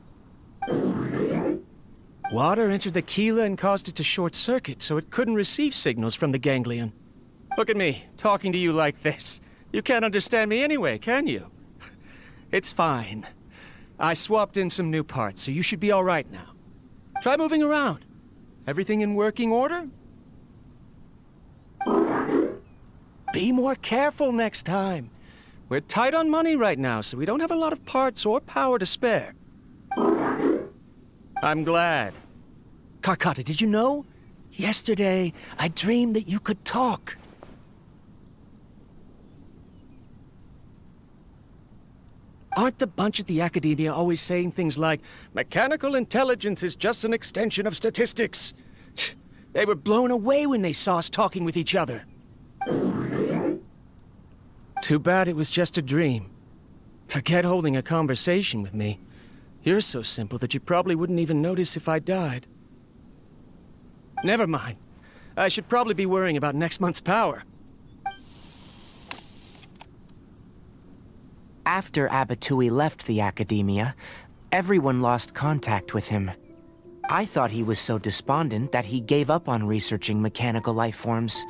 Water entered the chela and caused it to short-circuit, so it couldn't receive signals from the ganglion. Look at me, talking to you like this. You can't understand me anyway, can you? It's fine. I swapped in some new parts, so you should be all right now. Try moving around. Everything in working order? Be more careful next time. We're tight on money right now, so we don't have a lot of parts or power to spare. I'm glad. Karkata, did you know? Yesterday, I dreamed that you could talk. Aren't the bunch at the Academia always saying things like, mechanical intelligence is just an extension of statistics? They were blown away when they saw us talking with each other. Too bad it was just a dream. Forget holding a conversation with me. You're so simple that you probably wouldn't even notice if I died. Never mind. I should probably be worrying about next month's power. After Abatui left the Academia, everyone lost contact with him. I thought he was so despondent that he gave up on researching mechanical life forms.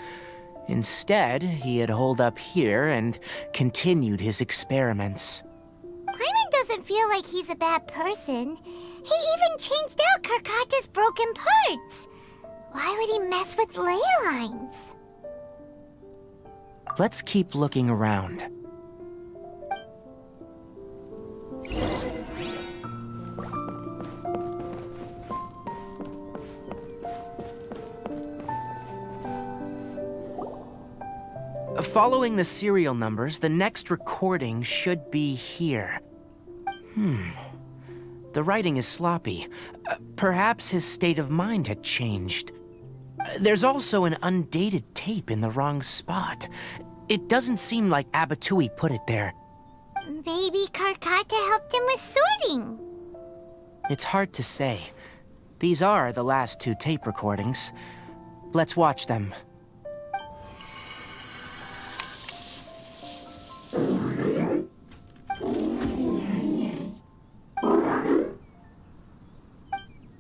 Instead, he had holed up here and continued his experiments. Paimon doesn't feel like he's a bad person. He even changed out Karkata's broken parts. Why would he mess with ley lines? Let's keep looking around. Following the serial numbers, the next recording should be here. The writing is sloppy. Perhaps his state of mind had changed. There's also an undated tape in the wrong spot. It doesn't seem like Abatui put it there. Maybe Karkata helped him with sorting. It's hard to say. These are the last two tape recordings. Let's watch them.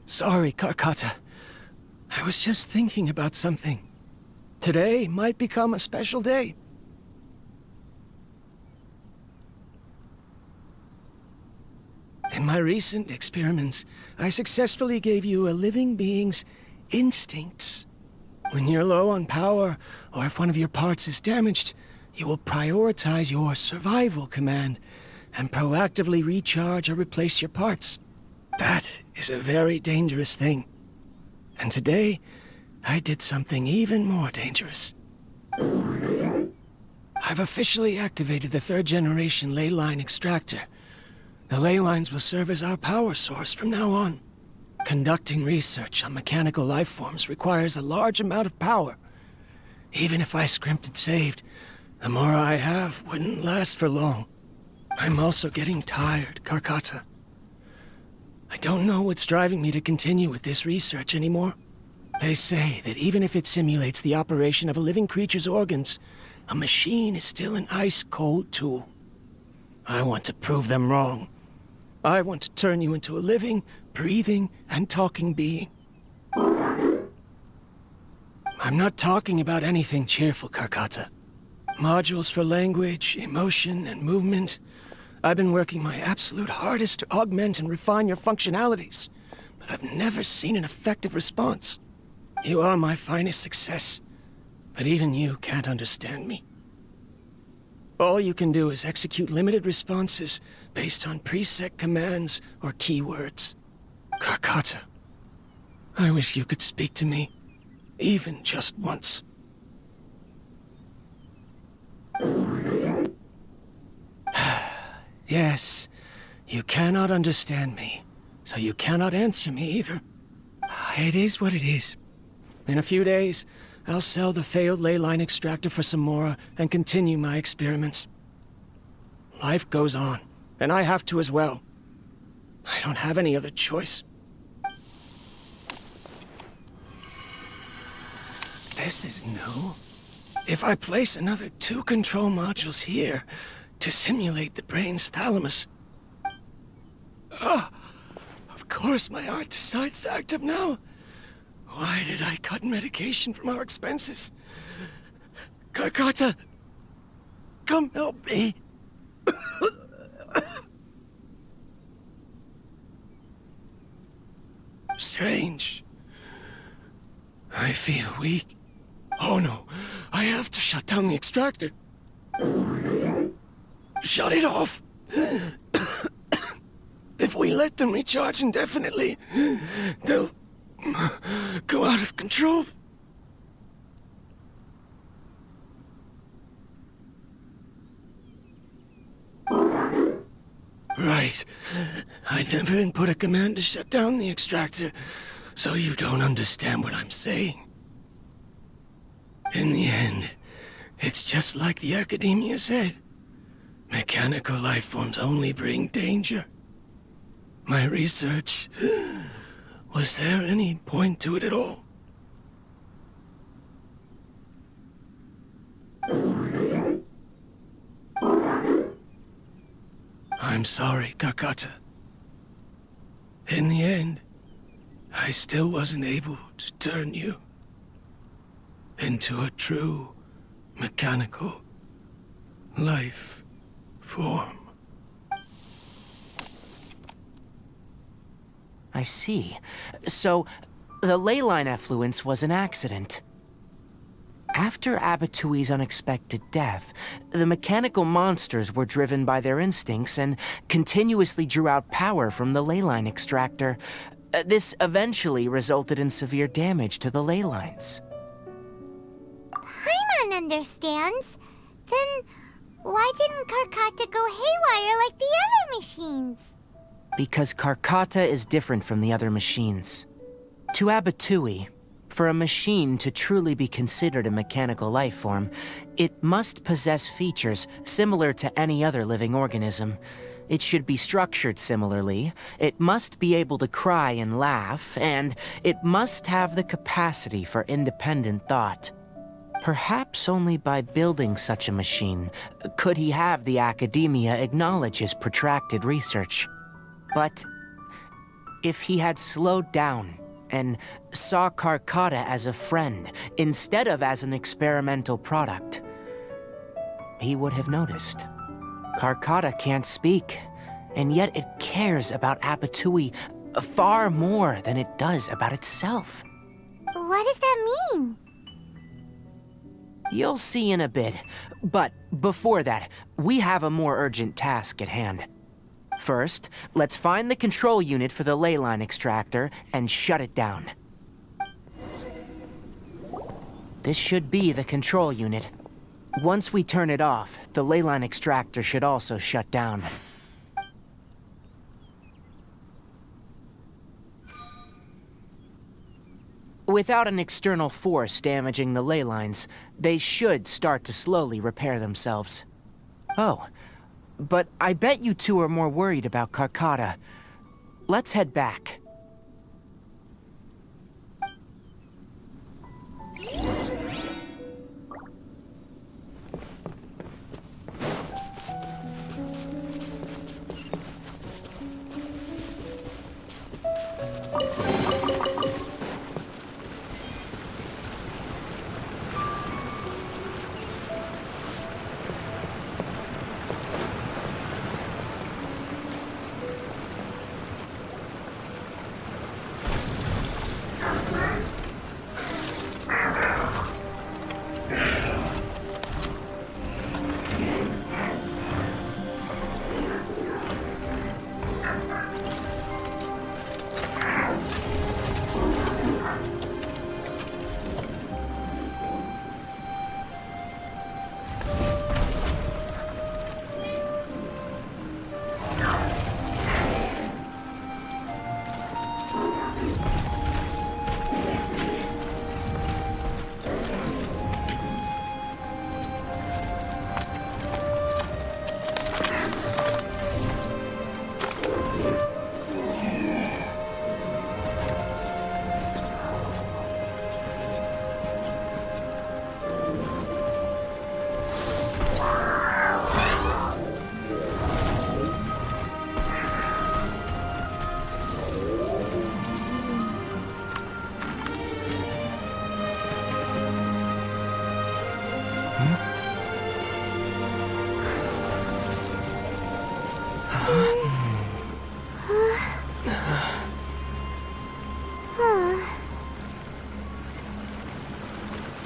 Sorry, Karkata. I was just thinking about something. Today might become a special day. In my recent experiments, I successfully gave you a living being's instincts. When you're low on power, or if one of your parts is damaged, you will prioritize your survival command and proactively recharge or replace your parts. That is a very dangerous thing. And today, I did something even more dangerous. I've officially activated the third-generation ley line extractor. The ley lines will serve as our power source from now on. Conducting research on mechanical life forms requires a large amount of power. Even if I scrimped and saved, the more I have wouldn't last for long. I'm also getting tired, Karkata. I don't know what's driving me to continue with this research anymore. They say that even if it simulates the operation of a living creature's organs, a machine is still an ice-cold tool. I want to prove them wrong. I want to turn you into a living, breathing, and talking being. I'm not talking about anything cheerful, Karkata. Modules for language, emotion, and movement. I've been working my absolute hardest to augment and refine your functionalities, but I've never seen an effective response. You are my finest success, but even you can't understand me. All you can do is execute limited responses based on preset commands or keywords. Karkata, I wish you could speak to me, even just once. Yes, you cannot understand me, so you cannot answer me either. It is what it is. In a few days, I'll sell the failed ley line extractor for some more and continue my experiments. Life goes on, and I have to as well. I don't have any other choice. This is new. If I place another 2 control modules here to simulate the brain's thalamus, Of course my heart decides to act up now. Why did I cut medication from our expenses? Karkata, come help me. Strange. I feel weak. Oh no, I have to shut down the extractor. Shut it off. If we let them recharge indefinitely, they'll go out of control. Right. I never input a command to shut down the extractor, so you don't understand what I'm saying. In the end, it's just like the Academia said. Mechanical life forms only bring danger. My research... Was there any point to it at all? I'm sorry, Karkata. In the end, I still wasn't able to turn you into a true mechanical life form. I see. So, the ley line effluence was an accident. After Abatui's unexpected death, the mechanical monsters were driven by their instincts and continuously drew out power from the ley line extractor. This eventually resulted in severe damage to the ley lines. Paimon understands. Then why didn't Karkata go haywire like the other machines? Because Karkata is different from the other machines. To Abatui, for a machine to truly be considered a mechanical life form, it must possess features similar to any other living organism. It should be structured similarly, it must be able to cry and laugh, and it must have the capacity for independent thought. Perhaps only by building such a machine could he have the Academia acknowledge his protracted research. But if he had slowed down and saw Karkata as a friend instead of as an experimental product, he would have noticed. Karkata can't speak, and yet it cares about Abatui far more than it does about itself. What does that mean? You'll see in a bit, but before that, we have a more urgent task at hand. First, let's find the control unit for the ley line extractor and shut it down. This should be the control unit. Once we turn it off, the ley line extractor should also shut down. Without an external force damaging the ley lines, they should start to slowly repair themselves. Oh, but I bet you two are more worried about Karkata. Let's head back.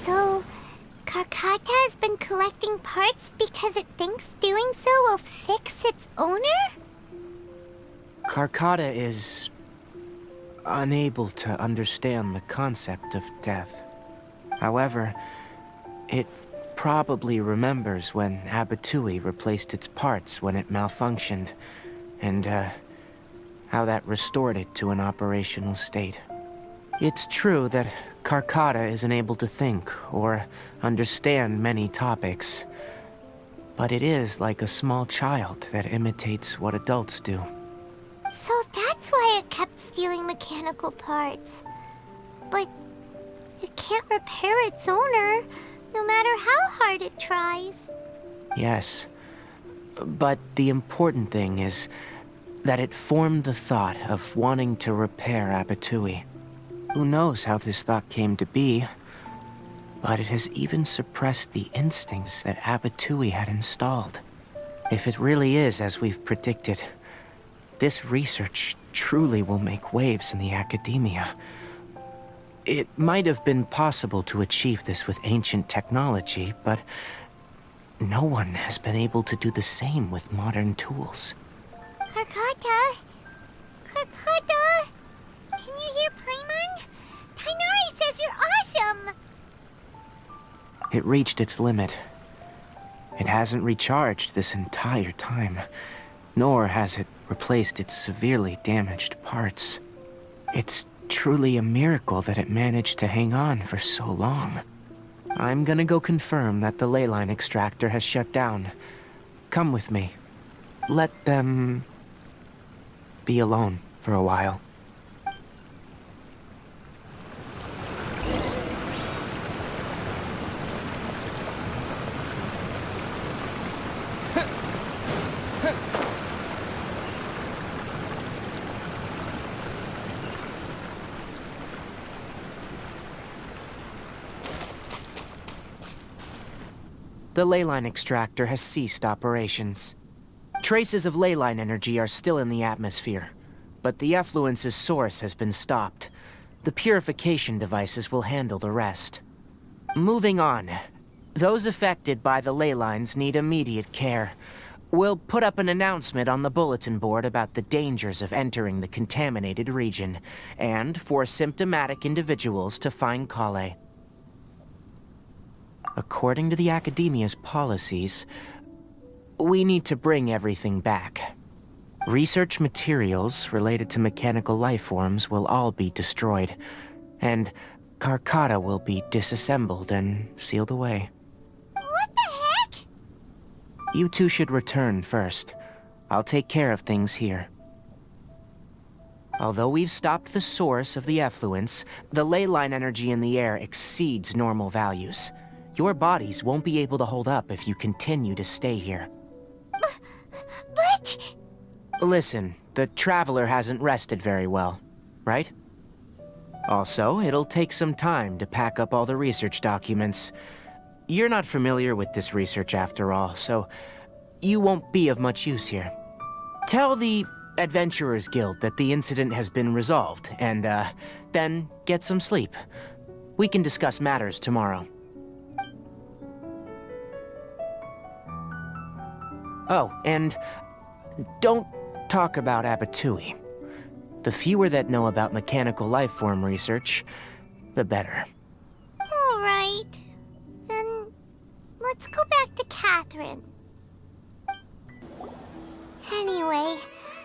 So, Karkata has been collecting parts because it thinks doing so will fix its owner? Karkata is unable to understand the concept of death. However, it probably remembers when Abatui replaced its parts when it malfunctioned, and how that restored it to an operational state. It's true that Karkata isn't able to think or understand many topics, but it is like a small child that imitates what adults do. So that's why it kept stealing mechanical parts. But it can't repair its owner, no matter how hard it tries. Yes, but the important thing is that it formed the thought of wanting to repair Abatui. Who knows how this thought came to be, but it has even suppressed the instincts that Abatui had installed. If it really is as we've predicted, this research truly will make waves in the academia. It might have been possible to achieve this with ancient technology, but no one has been able to do the same with modern tools. Karkata? Karkata? Can you hear Paimon? Tighnari says you're awesome! It reached its limit. It hasn't recharged this entire time, nor has it replaced its severely damaged parts. It's truly a miracle that it managed to hang on for so long. I'm gonna go confirm that the ley line extractor has shut down. Come with me. Let them be alone for a while. The ley line extractor has ceased operations. Traces of ley line energy are still in the atmosphere, but the effluence's source has been stopped. The purification devices will handle the rest. Moving on. Those affected by the ley lines need immediate care. We'll put up an announcement on the bulletin board about the dangers of entering the contaminated region, and for symptomatic individuals to find Kale. According to the Academia's policies, we need to bring everything back. Research materials related to mechanical life forms will all be destroyed, and Karkata will be disassembled and sealed away. What the heck? You two should return first. I'll take care of things here. Although we've stopped the source of the effluence, the ley line energy in the air exceeds normal values. Your bodies won't be able to hold up if you continue to stay here. But... Listen, the Traveler hasn't rested very well, right? Also, it'll take some time to pack up all the research documents. You're not familiar with this research after all, so you won't be of much use here. Tell the Adventurers Guild that the incident has been resolved, and then get some sleep. We can discuss matters tomorrow. Oh, and don't talk about Abatui. The fewer that know about mechanical lifeform research, the better. All right. Then let's go back to Catherine. Anyway,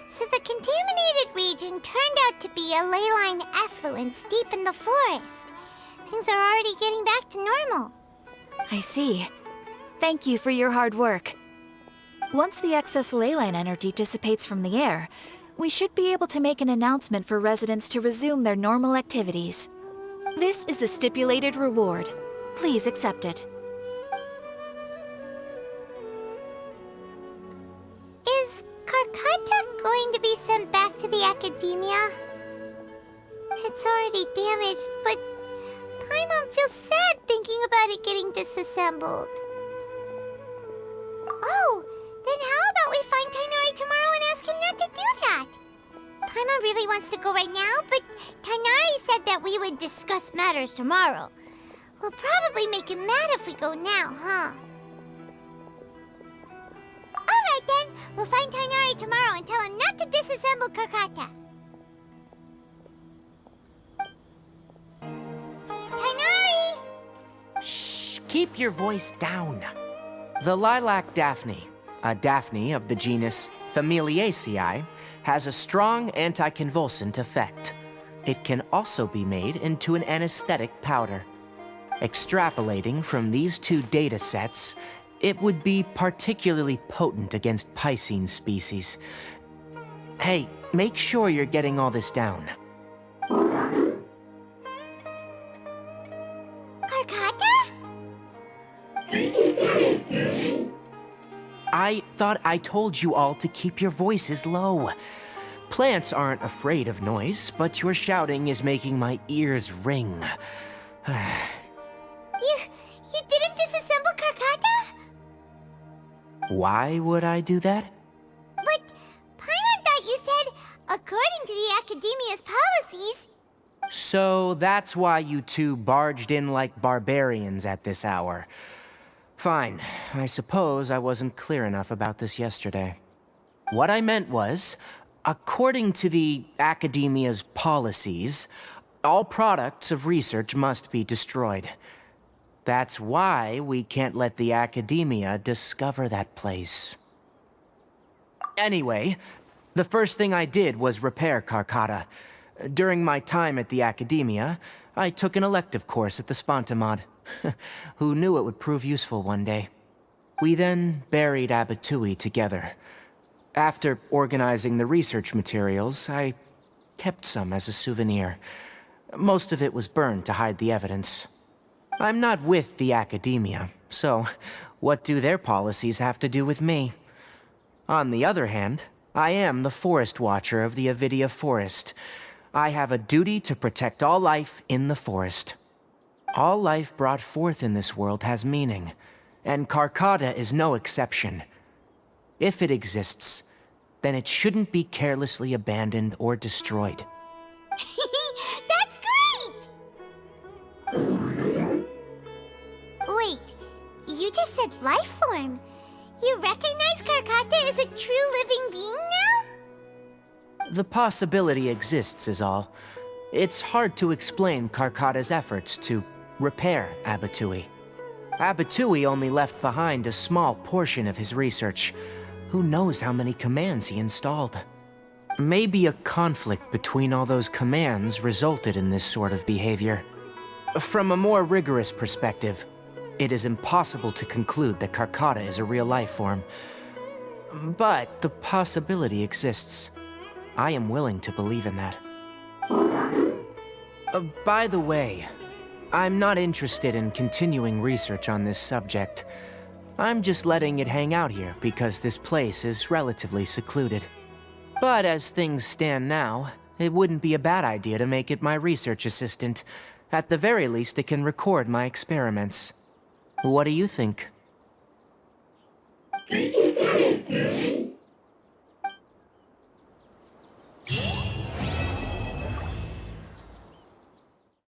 so the contaminated region turned out to be a ley line effluence deep in the forest. Things are already getting back to normal. I see. Thank you for your hard work. Once the excess ley line energy dissipates from the air, we should be able to make an announcement for residents to resume their normal activities. This is the stipulated reward. Please accept it. Is Karkata going to be sent back to the Academia? It's already damaged, but Paimon feels sad thinking about it getting disassembled. Oh, then how about we find Tighnari tomorrow and ask him really wants to go right now, but Tighnari said that we would discuss matters tomorrow. We'll probably make him mad if we go now, huh? Alright then, we'll find Tighnari tomorrow and tell him not to disassemble Karkata. Tighnari! Shh, keep your voice down. The lilac daphne, a daphne of the genus Familiaceae, has a strong anticonvulsant effect. It can also be made into an anesthetic powder. Extrapolating from these two data sets, it would be particularly potent against Piscine species. Hey, make sure you're getting all this down. Karkata? I thought I told you all to keep your voices low. Plants aren't afraid of noise, but your shouting is making my ears ring. You didn't disassemble Karkata? Why would I do that? But Paimon thought you said, according to the Academia's policies... So that's why you two barged in like barbarians at this hour. Fine, I suppose I wasn't clear enough about this yesterday. What I meant was, according to the Academia's policies, all products of research must be destroyed. That's why we can't let the Academia discover that place. Anyway, the first thing I did was repair Karkata. During my time at the Academia, I took an elective course at the Spontamod. Who knew it would prove useful one day? We then buried Abatui together. After organizing the research materials, I kept some as a souvenir. Most of it was burned to hide the evidence. I'm not with the Academia, so what do their policies have to do with me? On the other hand, I am the Forest Watcher of the Avidia Forest. I have a duty to protect all life in the forest. All life brought forth in this world has meaning, and Karkata is no exception. If it exists, then it shouldn't be carelessly abandoned or destroyed. That's great! Wait, you just said life form. You recognize Karkata as a true living being now? The possibility exists is all. It's hard to explain Karkata's efforts to repair Abatui. Abatui only left behind a small portion of his research. Who knows how many commands he installed? Maybe a conflict between all those commands resulted in this sort of behavior. From a more rigorous perspective, it is impossible to conclude that Karkata is a real life form. But the possibility exists. I am willing to believe in that. By the way, I'm not interested in continuing research on this subject. I'm just letting it hang out here because this place is relatively secluded. But as things stand now, it wouldn't be a bad idea to make it my research assistant. At the very least, it can record my experiments. What do you think?